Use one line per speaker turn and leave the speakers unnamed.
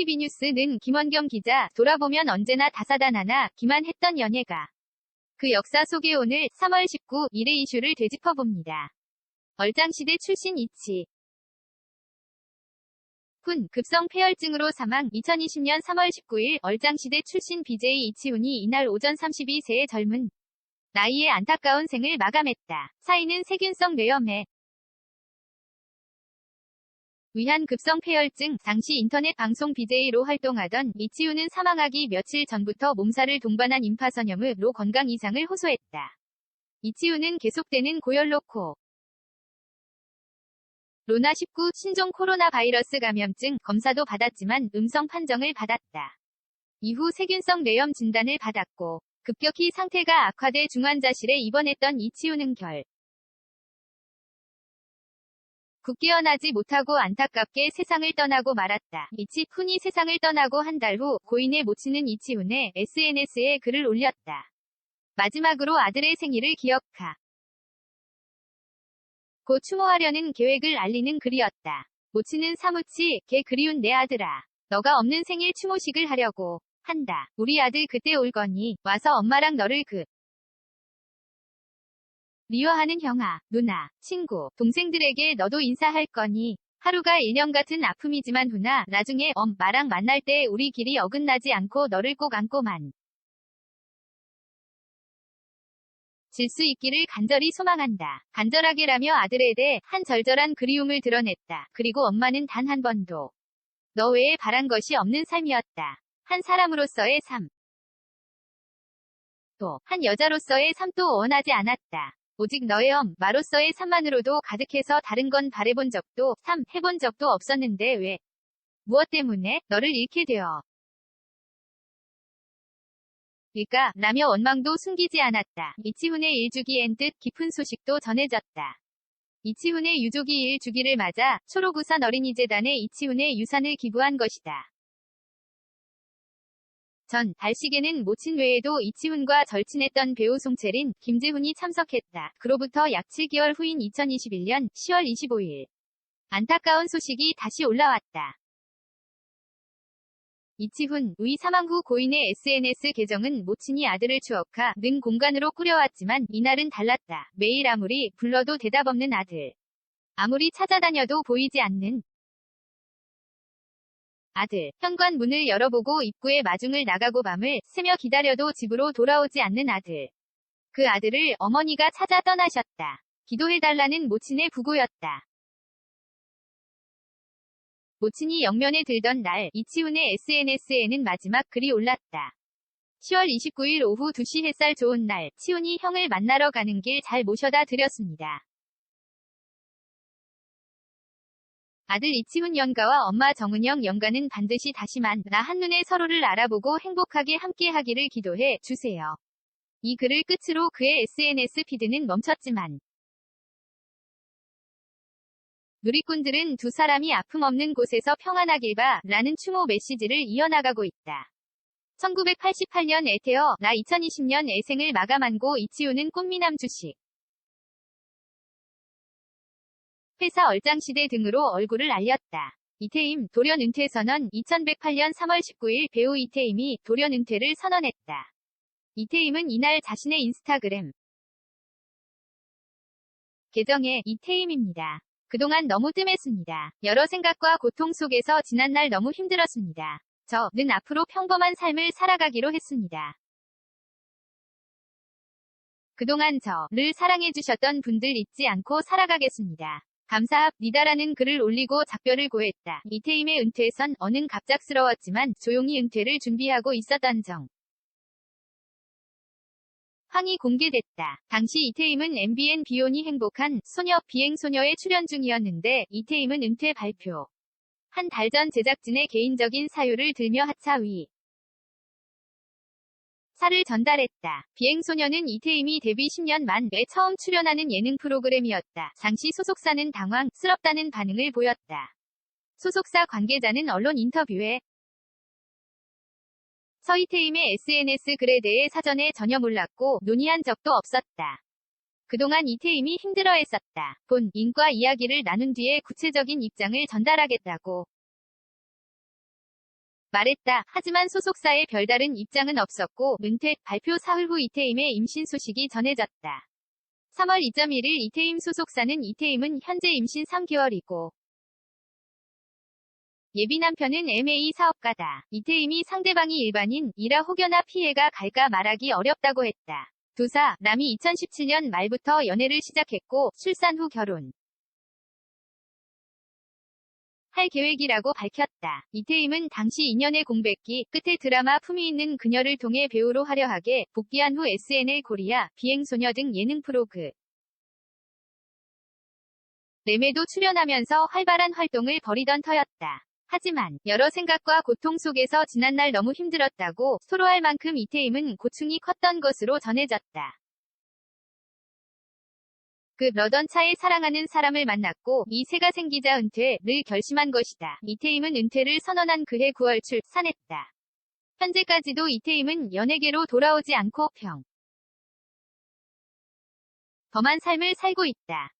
CCTV 뉴스는 김원경 기자, 돌아보면 언제나 다사다난하나 기만했던 연예가. 그 역사 속에 오늘 3월 19일의 이슈를 되짚어봅니다. 얼짱시대 출신 이치 훈, 급성 폐혈증으로 사망. 2020년 3월 19일 얼짱시대 출신 BJ 이치훈이 이날 오전 32세의 젊은 나이에 안타까운 생을 마감했다. 사인은 세균성 뇌염에 의한 급성 폐혈증. 당시 인터넷 방송 BJ로 활동하던 이치훈은 사망하기 며칠 전부터 몸살을 동반한 임파선염으로 건강 이상을 호소했다. 이치훈은 계속되는 고열로 코로나19 신종 코로나 바이러스 감염증 검사도 받았지만 음성 판정을 받았다. 이후 세균성 뇌염 진단을 받았고 급격히 상태가 악화돼 중환자실에 입원했던 이치훈은 국 깨어나지 못하고 안타깝게 세상을 떠나고 말았다. 이치훈이 세상을 떠나고 한 달 후 고인의 모친은 이치훈의 SNS에 글을 올렸다. 마지막으로 아들의 생일을 기억하 고 추모하려는 계획을 알리는 글이었다. 모친은 사무치, 개 그리운 내 아들아. 너가 없는 생일 추모식을 하려고 한다. 우리 아들 그때 올 거니 와서 엄마랑 너를 미워하는 형아, 누나, 친구, 동생들에게 너도 인사할 거니 하루가 1년 같은 아픔이지만 훈아, 나중에 엄마랑 만날 때 우리 길이 어긋나지 않고 너를 꼭 안고만 질 수 있기를 간절히 소망한다. 간절하게라며 아들에 대해 한 절절한 그리움을 드러냈다. 그리고 엄마는 단 한 번도 너 외에 바란 것이 없는 삶이었다. 한 사람으로서의 삶. 또 한 여자로서의 삶도 원하지 않았다. 오직 너의 엄마로서의 삶만으로도 가득해서 다른 건 바래본 적도 해본 적도 없었는데 왜? 무엇 때문에 너를 잃게 되어 일까? 라며 원망도 숨기지 않았다. 이치훈의 일주기엔 뜻 깊은 소식도 전해졌다. 이치훈의 유족이 1주기를 맞아 초록우산 어린이재단에 이치훈의 유산을 기부한 것이다. 전 달식에는 모친 외에도 이치훈과 절친했던 배우 송채린, 김재훈이 참석했다. 그로부터 약 7개월 후인 2021년 10월 25일 안타까운 소식이 다시 올라왔다. 이치훈의 사망 후 고인의 SNS 계정은 모친이 아들을 추억하는 공간으로 꾸려왔지만 이날은 달랐다. 매일 아무리 불러도 대답 없는 아들. 아무리 찾아다녀도 보이지 않는 아들. 현관문을 열어보고 입구에 마중을 나가고 밤을 새며 기다려도 집으로 돌아오지 않는 아들. 그 아들을 어머니가 찾아 떠나셨다. 기도해달라는 모친의 부고였다. 모친이 영면에 들던 날 이치훈의 SNS에는 마지막 글이 올랐다. 10월 29일 오후 2시 햇살 좋은 날 치훈이 형을 만나러 가는 길 잘 모셔다 드렸습니다. 아들 이치훈 연가와 엄마 정은영 연가는 반드시 다시 만나 한눈에 서로를 알아보고 행복하게 함께하기를 기도해 주세요. 이 글을 끝으로 그의 SNS 피드는 멈췄지만 누리꾼들은 두 사람이 아픔 없는 곳에서 평안하길 바라는 추모 메시지를 이어나가고 있다. 1988년에 태어 나 2020년에 생을 마감한 고 이치훈은 꽃미남 주식 회사 얼짱시대 등으로 얼굴을 알렸다. 이태임 돌연 은퇴 선언. 2108년 3월 19일 배우 이태임이 돌연 은퇴를 선언했다. 이태임은 이날 자신의 인스타그램 계정에 이태임입니다. 그동안 너무 뜸했습니다. 여러 생각과 고통 속에서 지난날 너무 힘들었습니다. 저는 앞으로 평범한 삶을 살아가기로 했습니다. 그동안 저를 사랑해주셨던 분들 잊지 않고 살아가겠습니다. 감사합니다라는 글을 올리고 작별을 고했다. 이태임의 은퇴선언은 갑작스러웠지만 조용히 은퇴를 준비하고 있었던 황이 공개됐다. 당시 이태임은 MBN 비혼이 행복한 소녀 비행소녀에 출연 중이었는데 이태임은 은퇴 발표 한 달 전 제작진의 개인적인 사유를 들며 하차위 사를 전달했다. 비행소녀는 이태임이 데뷔 10년 만에 처음 출연하는 예능 프로그램이었다. 당시 소속사는 당황스럽다는 반응을 보였다. 소속사 관계자는 언론 인터뷰에 서이태임의 SNS 글에 대해 사전에 전혀 몰랐고 논의한 적도 없었다. 그동안 이태임이 힘들어했었다. 본인과 이야기를 나눈 뒤에 구체적인 입장을 전달하겠다고 말했다. 하지만 소속사의 별다른 입장은 없었고 은퇴 발표 사흘 후 이태임의 임신 소식이 전해졌다. 3월 2.1일 이태임 소속사는 이태임은 현재 임신 3개월이고 예비 남편은 M&A 사업가다. 이태임이 상대방이 일반인이라 혹여나 피해가 갈까 말하기 어렵다고 했다. 두 사람이 2017년 말부터 연애를 시작했고 출산 후 결혼 할 계획이라고 밝혔다. 이태임은 당시 2년의 공백기 끝에 드라마 품위 있는 그녀를 통해 배우로 화려하게 복귀한 후 SNL 코리아, 비행소녀 등 예능 프로그램에도 출연하면서 활발한 활동을 벌이던 터였다. 하지만 여러 생각과 고통 속에서 지난날 너무 힘들었다고 토로할 만큼 이태임은 고충이 컸던 것으로 전해졌다. 그러던 차에 사랑하는 사람을 만났고 이 새가 생기자 은퇴를 결심한 것이다. 이태임은 은퇴를 선언한 그해 9월 출산했다. 현재까지도 이태임은 연예계로 돌아오지 않고 평범한 삶을 살고 있다.